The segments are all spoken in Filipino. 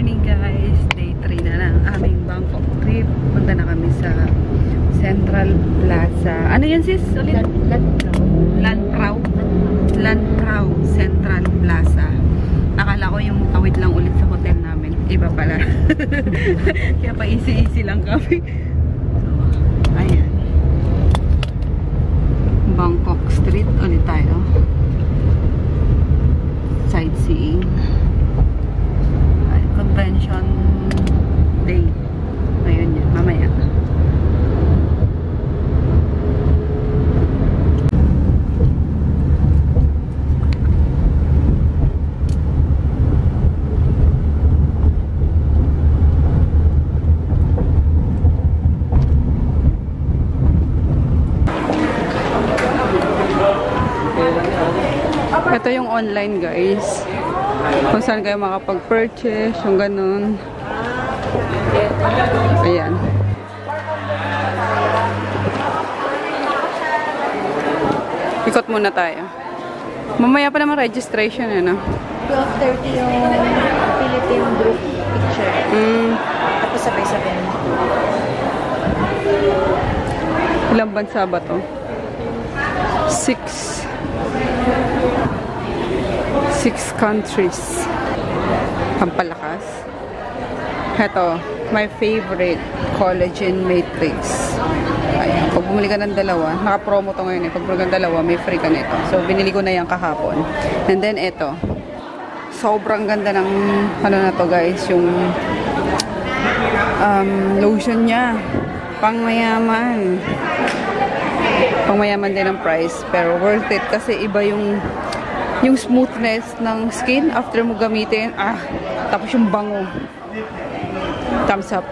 morning guys, day 3 na ng aming Bangkok trip. Punta na kami sa Central Plaza. Ano yan sis? Lanprao Central Plaza. Akala ko yung tawid lang ulit sa hotel namin. Iba pala. Kaya pa easy lang kami. Ayan. Bangkok Street ulit tayo. Sightseeing. Convention day. Ngayon yan. Mamaya. Ito yung online guys. Kung saan kayo makapag-purchase, yung ganun. Ayan. Ikot muna tayo. Mamaya pa naman registration, ano? 12:30 yung Philippine group picture. Tapos sabay-sabay. Ilang bansa ba to? 6 countries. Pampalakas. Heto, my favorite collagen matrix. Ayan. Pag bumili ka ng dalawa, naka-promo to ngayon eh. Pag bumili ka ng dalawa, may free ka nito. So, binili ko na yan kahapon. And then, eto. Sobrang ganda ng, ano na to guys, yung lotion niya. Pangmayaman. Pangmayaman din ang price. Pero worth it kasi iba yung smoothness ng skin after mo gamitin. Tapos yung bango. Thumbs up.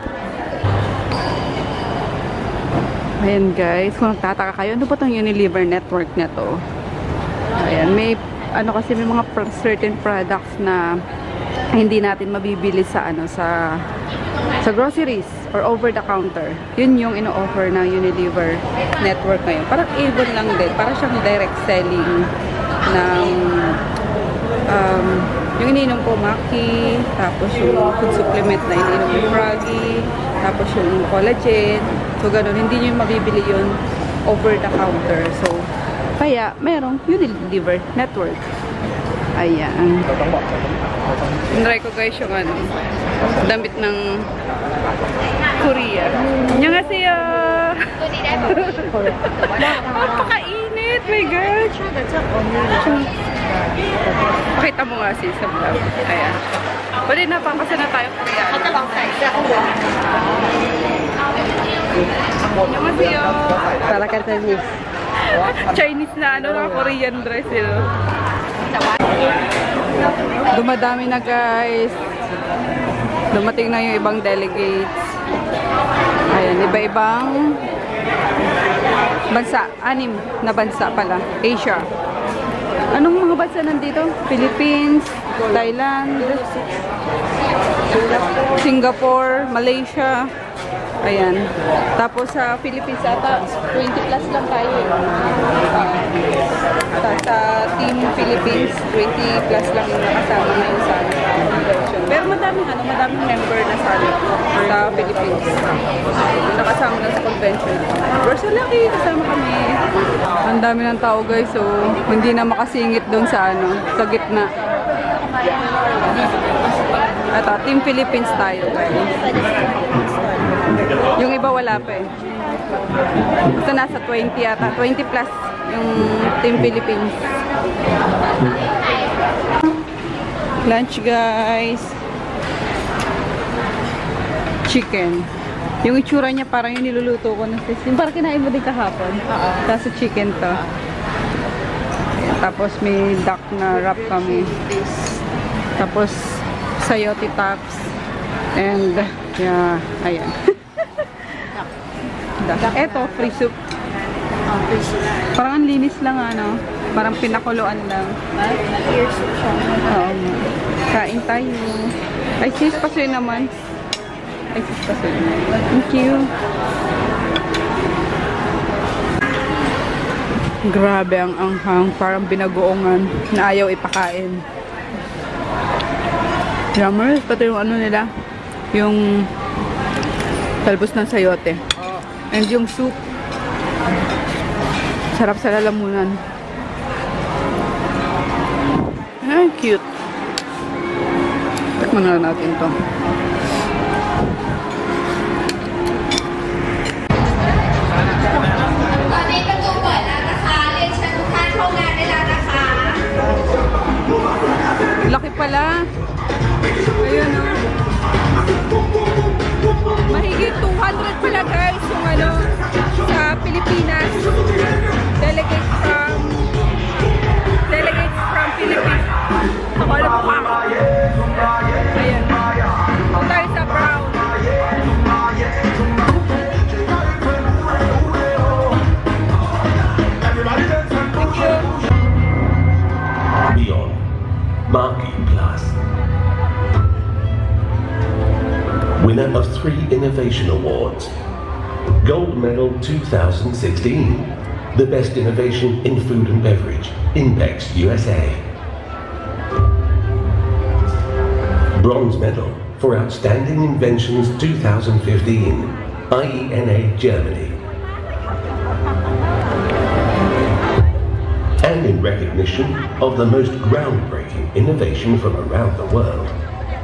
Ayan guys, kung nagtataka kayo, ano ba itong Unilever network na to? Ayan, may kasi may mga certain products na hindi natin mabibili sa sa groceries or over the counter. Yun yung ino-offer ng Unilever network ngayon. Parang Avon lang din. Parang siyang direct selling ng yung ininom ko Maki, tapos yung food supplement na ininom ko Froggy, tapos yung collagen. So ganun, hindi nyo mabibili yun over the counter. So kaya merong Unilever network. Ayan. Try ko guys yung damit ng Korea. Annyeonghaseyo. Napakainit, my God. Pakita mo nga sis sa vlog. Ayan. Pwede napapasa na tayo Korea. Annyeonghaseyo. Para ka Chinese. Chinese na Korean dress yun. Dumadami na guys. Dumating na yung ibang delegates. Ayan, iba-ibang bansa. 6 na bansa pala. Asia. Anong mga bansa nandito? Philippines, Thailand, Singapore, Malaysia. Ayan. Tapos sa Philippines ata, 20 plus lang tayo. Sa Team Philippines, 20 plus lang yung nakasama ngayon sa convention. Pero madaming member na sa Philippines. Yung nakasama na sa convention. We're so lucky, kasama kami. Ang dami ng tao guys, so hindi na makasingit doon sa sa gitna. Ito, Team Philippines tayo guys. Yung iba wala pa eh. Ito nasa 20 ata. 20 plus yung Team Philippines. Lunch guys. Chicken. Yung itsura niya parang yung niluluto ko na sis. Yung parang kinain mo din kahapon. Kaso chicken to. Tapos may duck na wrap kami. Tapos sayote tops. And yeah, ayan. Eto, free soup. Free soup. Parang ang linis lang parang pinakuluan lang. Ear soup siya. Kain tayo. Ay sis, pasoy naman. Ay sis, pasoy naman. Thank you. Grabe ang anghang. Parang binagoongan na ayaw ipakain. Yummers, pati yung ano nila, yung talbos ng sayote. And yung soup. Sarap sa lalamunan. Ay, cute. Tikman na natin to. Laki pala. Ayun o. Mahigit 200 pala guys yung ano sa Pilipinas. Delegates from Philippines. Ako alam pa. Ayan. Kung tayo sa brown. Thank you. Beyond Marquee Plus. Winner of 3 Innovation Awards. Gold Medal 2016. The Best Innovation in Food and Beverage, Index USA. Bronze Medal for Outstanding Inventions 2015, IENA Germany. And in recognition of the most groundbreaking innovation from around the world,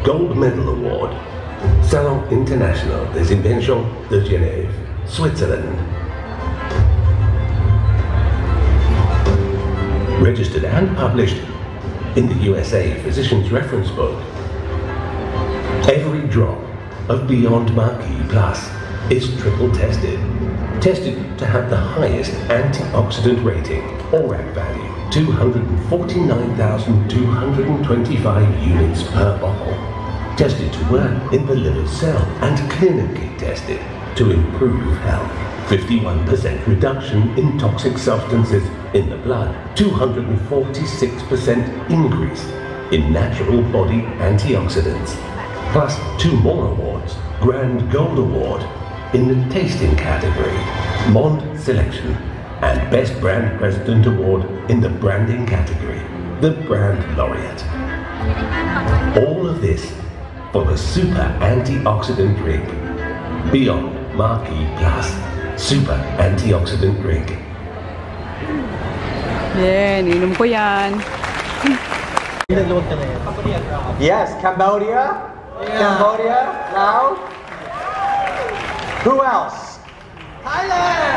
Gold Medal Award, Salon International des Inventions de Genève, Switzerland. Registered and published in the USA Physician's Reference Book. Every drop of Beyond Marquee Plus is triple tested. Tested to have the highest antioxidant rating, ORAC value, 249,225 units per bottle. Tested to work in the liver cell and clinically tested to improve health. 51% reduction in toxic substances in the blood, 246% increase in natural body antioxidants. Plus 2 more awards, Grand Gold Award in the tasting category, Monde Selection, and Best Brand President Award in the branding category, the Brand Laureate. All of this for the super antioxidant drink, Beyond Marquee Plus Super Antioxidant Drink. Yan, inom ko yan. Yes, Cambodia. Yeah. Cambodia, Laos. Who else? Thailand.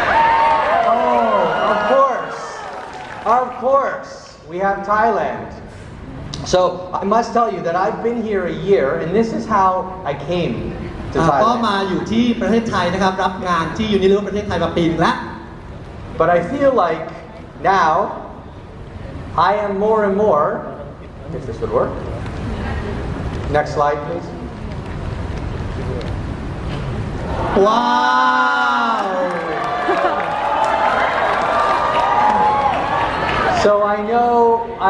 Oh, of course. Of course. We have Thailand. So I must tell you that I've been here a year, and this is how I came to ก็ Thailand. มาอยู่ที่ประเทศไทยนะครับรับงานที่ยูนิเวอร์ประเทศไทยมาปีนึงแล้ว But I feel like now I am more and more, if this would work. Next slide, please. ว้าว So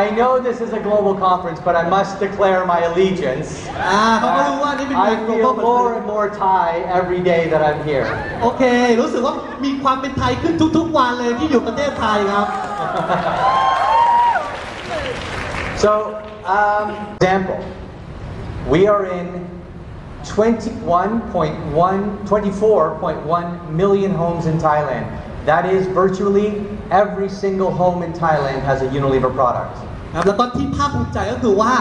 I know this is a global conference, but I must declare my allegiance. เขาก็รู้ว่านี่เป็นงา I น feel more and more Thai every day that I'm here. โอเค รู้สึกว่ามีความเป็นไทยขึ้นทุกๆวันเลยที่อยู่ประเทศไทยครับ So, example, we are in 24.1 million homes in Thailand. That is virtually every single home in Thailand has a Unilever product. ครับแล้วก็ที่ภาคภูมิใจก็คือว่า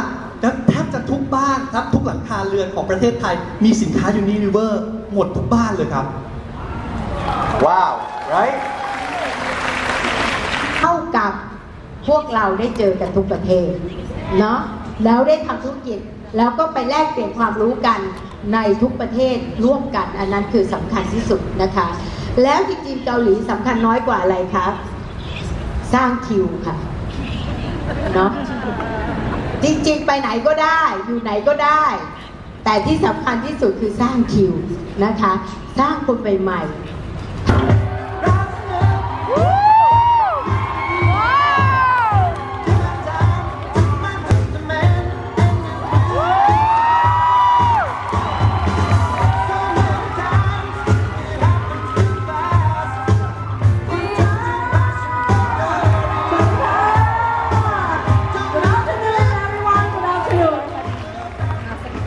แทบจะทุกบ้านครับทุกหลังคาเรือนของประเทศไทยมีสินค้ายูนิลิเวอร์หมดทุกบ้านเลยครับ Wow, right? เท่ากับพวกเราได้เจอกันทุกประเทศเนาะแล้วได้ทำธุรกิจแล้วก็ไปแลกเปลี่ยนความรู้กันในทุกประเทศร่วมกันอันนั้นคือสำคัญที่สุดนะคะแล้วจริงๆเกาหลีสำคัญน้อยกว่าอะไรครับสร้างคิวค่ะเนาะจริงๆไปไหนก็ได้อยู่ไหนก็ได้แต่ที่สำคัญที่สุดคือสร้างคิวนะคะสร้างคนใหม่ๆ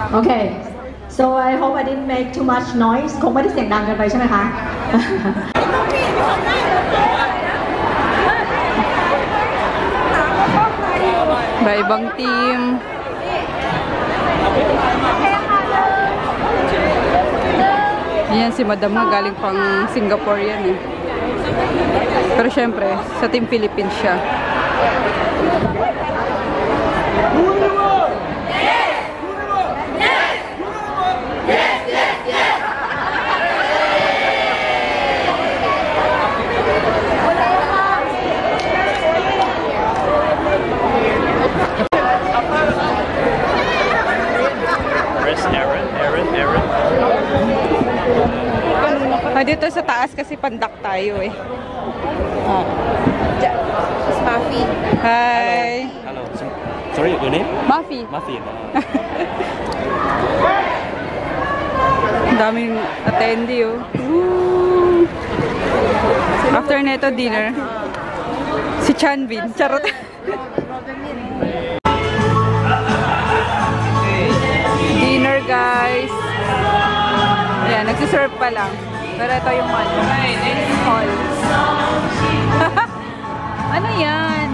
Okay. So I hope I didn't make too much noise. คงไม่ได้เสียงดังเกินไปใช่ไหมคะ Iba-ibang team. Yan si Madam nga galing pang Singapore yan eh. Pero syempre, sa Team Philippines siya. Dito sa taas kasi pandak tayo eh. It's Muffy. Hi. Hello. Sorry, your name? Muffy. Muffy. Ang daming attendee oh. Woo! After neto dinner. Si Chanbin. Charot. Dinner guys. Ayan, nagsiserve pa lang. Pero ito yung hall. Ano yan?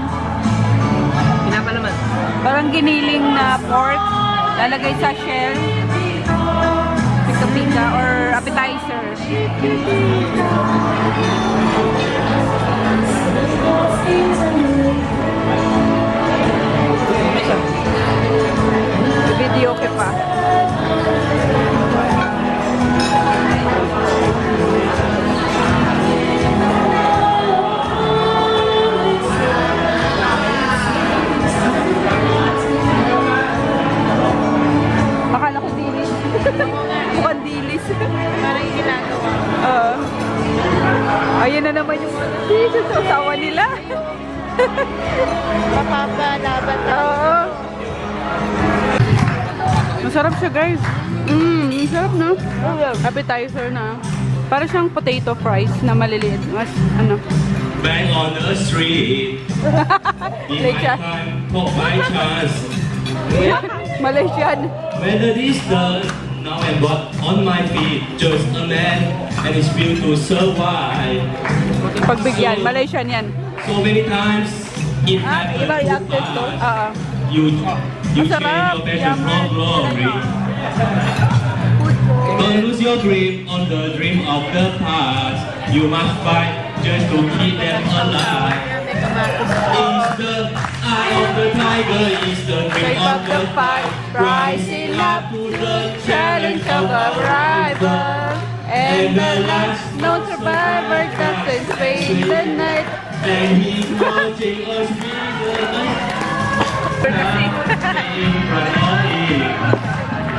Pinapalaman. Parang giniling na pork. Lalagay sa shell. Pika-pika or appetizer. Video ke pa. Akala ko dilis. Mukhang dilis. Parang yung ginagawa. Ayun na naman yung dilis sa usawa nila. Mapapalaban na. Oo. Masarap siya guys. Masarap na. Appetizer na. Para siyang potato fries na maliliit. Mas ano. Bang on the street. In my time, for my chance. Malaysian. Whether this done, now I'm on my feet. Just a man and his will to survive. Pagbigyan, Malaysian yan. So many times it happened Iba to reacted to. us. You change your passion from glory. Don't lose your dream on the dream of the past. You must fight just to keep them alive. Is the eye of the tiger, is the dream of the fight, rising up to the challenge of a rival. And the last known survivor doesn't fade the night. And he's watching us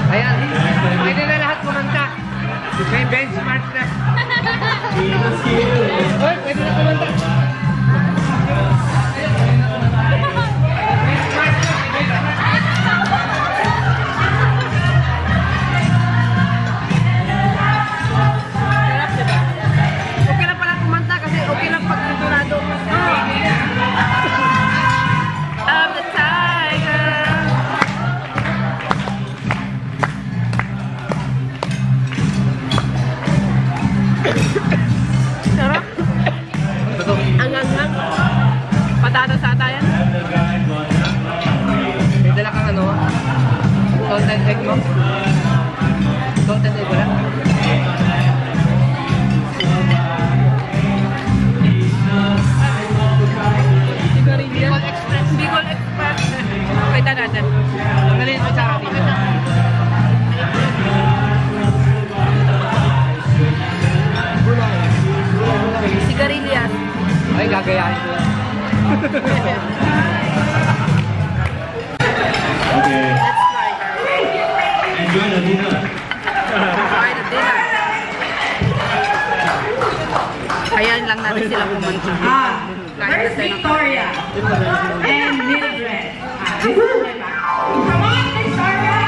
Ayan, pwede na lahat kumanta. May benchmark na. Oy, pwede na kumanta. Okay lang pala kumanta kasi okay lang pag nandunado. I'm the tiger. Sarap. Ang patatas ata yan. May dala kang ano? Salted egg mo? Salted egg wala? Bicol Express. Bicol Express. Kita natin. Galing ito sa atin. Sigarilyas. Ay, gagayahin ko yan. Okay. Enjoy the dinner. Enjoy the dinner. Ayan lang natin silang kumanta. Where's Victoria? And Mildred. Come on, Victoria!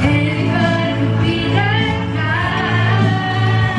Anybody could be that guy.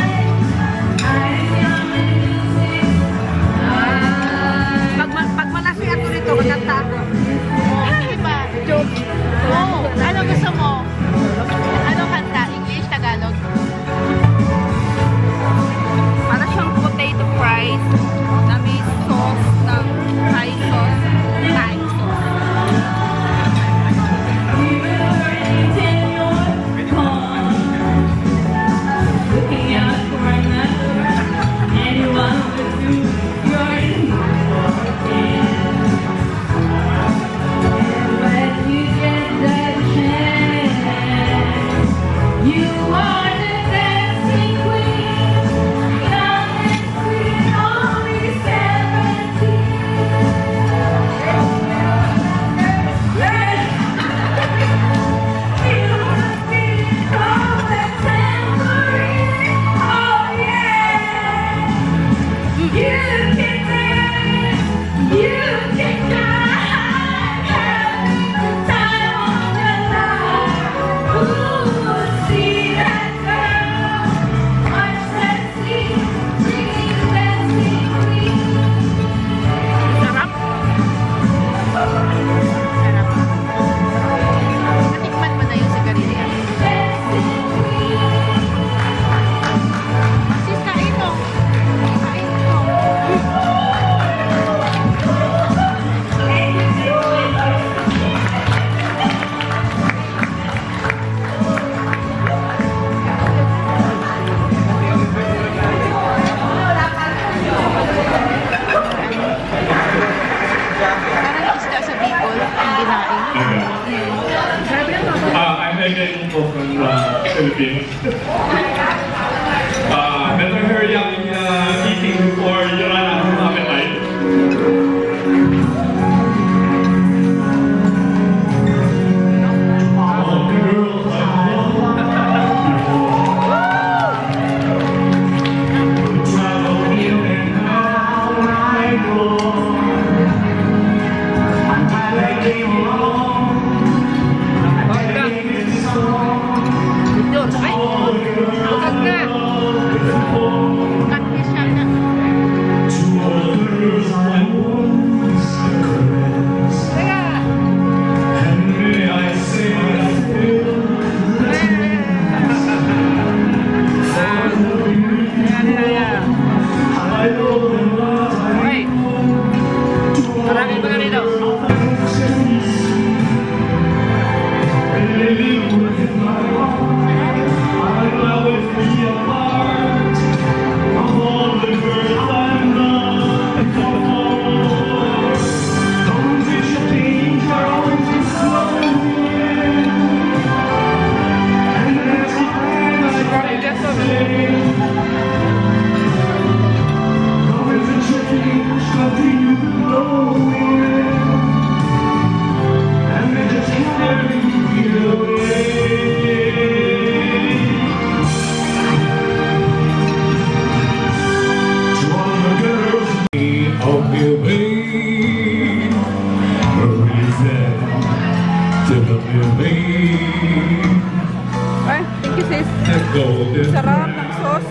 pesos.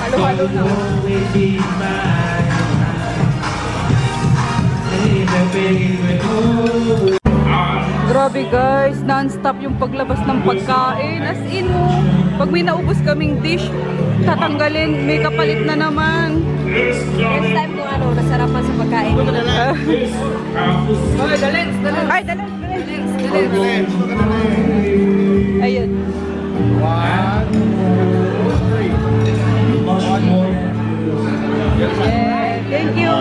Halo-halo na. Grabe guys, non-stop yung paglabas ng pagkain. As in, pag may naubos kaming dish, tatanggalin, may kapalit na naman. Next time kung ano, nasarapan sa pagkain. Ay, dalens. Ay, dalens. Ayun. Yeah, thank you.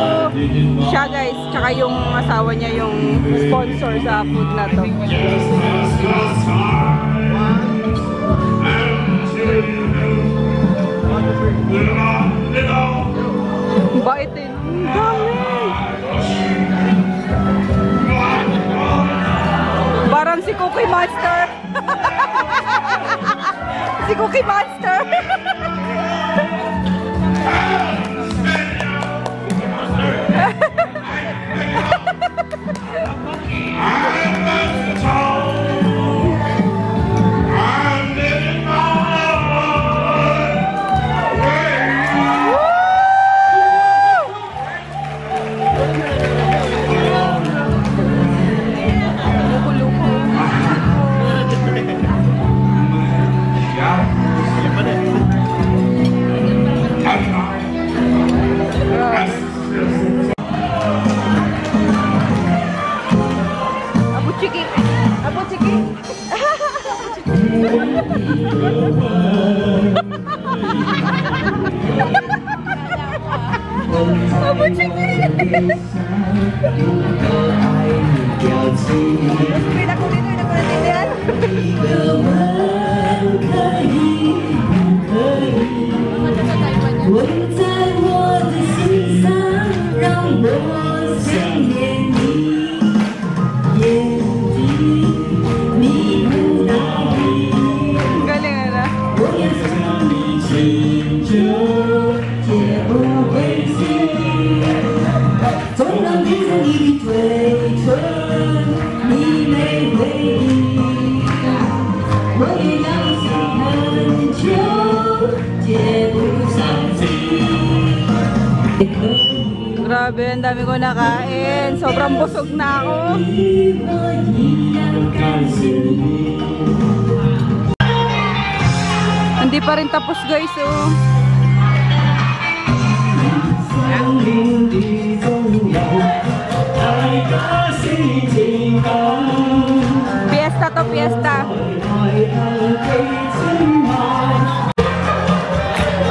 Siya guys, tsaka yung asawa niya yung sponsor sa food na to. Bait din. Parang si Cookie Monster. Si Cookie Monster. Grabe, ang dami ko nakain. Sobrang busog na ako. Hindi pa rin tapos guys, oh. Fiesta to, fiesta.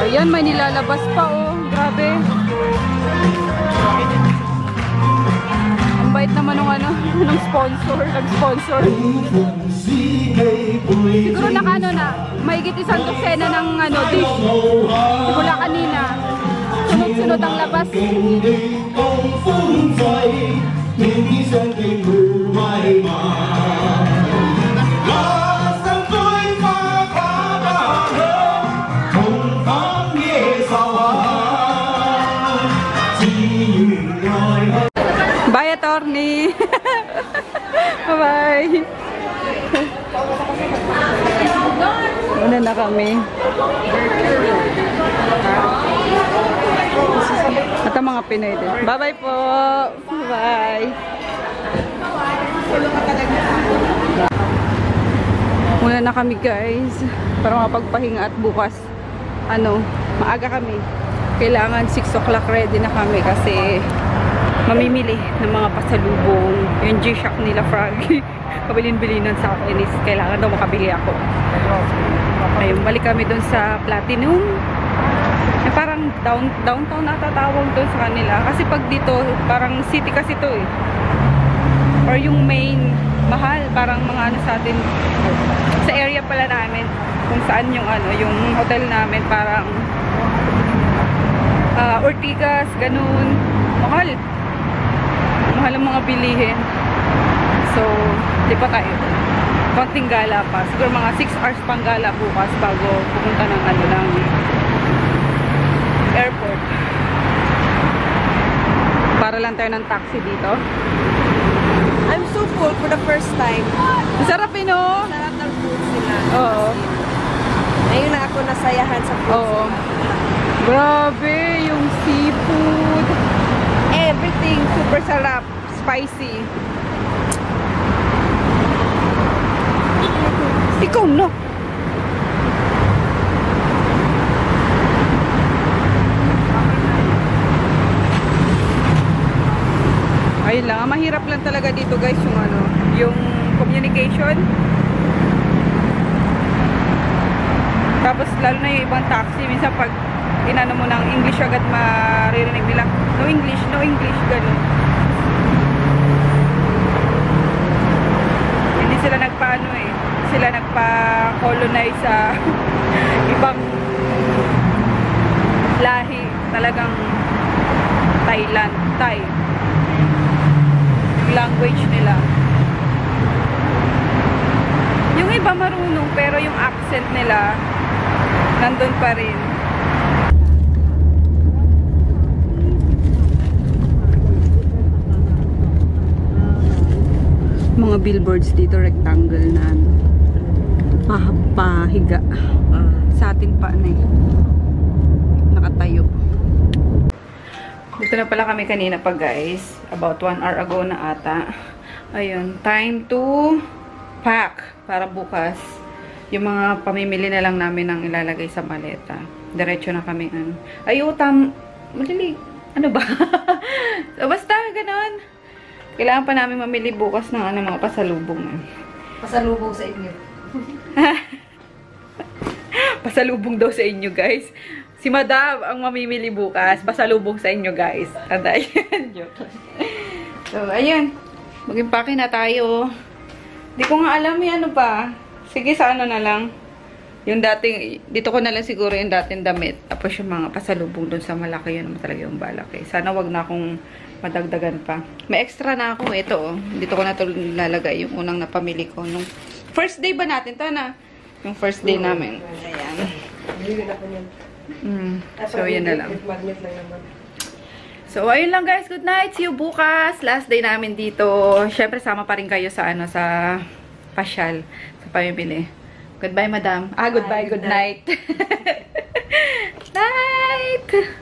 Ayan, may nilalabas pa, oh. Grabe. Ang bait naman ng ano, ng sponsor, nag-sponsor. Siguro ano na, mahigit isang dosena ng ano, dish. Simula kanina. Sunod-sunod ang labas. Bye, attorney. Bye-bye. Una na kami. At ang mga Pinoy din. Bye-bye po. Bye. Una na kami guys. Para makapagpahinga at bukas. Ano, maaga kami. Kailangan 6 o'clock ready na kami kasi mamimili ng mga pasalubong. Yung G-Shock nila, Froggy. Kabilin-bilinan sa akin is kailangan daw makabili ako. Ayun, balik kami dun sa Platinum. Eh, parang downtown natatawag dun sa kanila. Kasi pag dito, parang city kasi to eh. Or yung main, mahal. Parang mga ano sa atin. Sa area pala namin. Kung saan yung ano, yung hotel namin. Parang Ortigas, ganun. Mahal. Mahal ang mga bilihin. So, di pa tayo. Konting gala pa. Siguro mga 6 hours pang gala bukas bago pupunta ng ano ng airport. Para lang tayo ng taxi dito. I'm first time. Masarap eh, no? Sarap ng food sila. Oo. Ngayon na ako nasayahan sa food Oo. sila. Grabe, yung seafood. Everything super sarap. Spicy. Ikaw, no? Ayun lang, mahirap lang talaga dito guys yung ano, yung communication. Tapos lalo na yung ibang taxi, minsan pag inano mo ng English agad maririnig nila, no English, gano'n. Hindi sila nagpaano eh, sila nagpa-colonize sa ibang lahi, talagang Thai language nila. Yung iba marunong pero yung accent nila nandun pa rin. Mga billboards dito rectangle na pahiga. Sa atin pa na eh. Nakatayo. Dito na pala kami kanina pa guys. About 1 hour ago na ata. Ayun. Time to pack. Para bukas. Yung mga pamimili na lang namin ang ilalagay sa maleta. Diretso na kami. Madali. Ano ba? So, basta ganon. Kailangan pa namin mamili bukas ng mga pasalubong. Pasalubong sa inyo. Pasalubong daw sa inyo guys. Si Madam ang mamimili bukas. Pasalubong sa inyo, guys. Anday. So, ayun. Mag-impake na tayo. Hindi ko nga alam yan, ano pa. Sige, sa ano na lang. Yung dating, dito ko na lang siguro yung dating damit. Tapos yung mga pasalubong dun sa malaki. Yun naman talaga yung balaki. Sana wag na akong madagdagan pa. May extra na ako. Ito, oh. Dito ko na ito lalagay. Yung unang napamili ko. Nung first day ba natin? Tana. Yung first day namin. Ayan. So, yun na lang. So, ayun lang guys. Good night. See you bukas. Last day namin dito. Syempre, sama pa rin kayo sa, sa pasyal. Sa pamimili. Goodbye, madam. Goodbye. Good night. Night!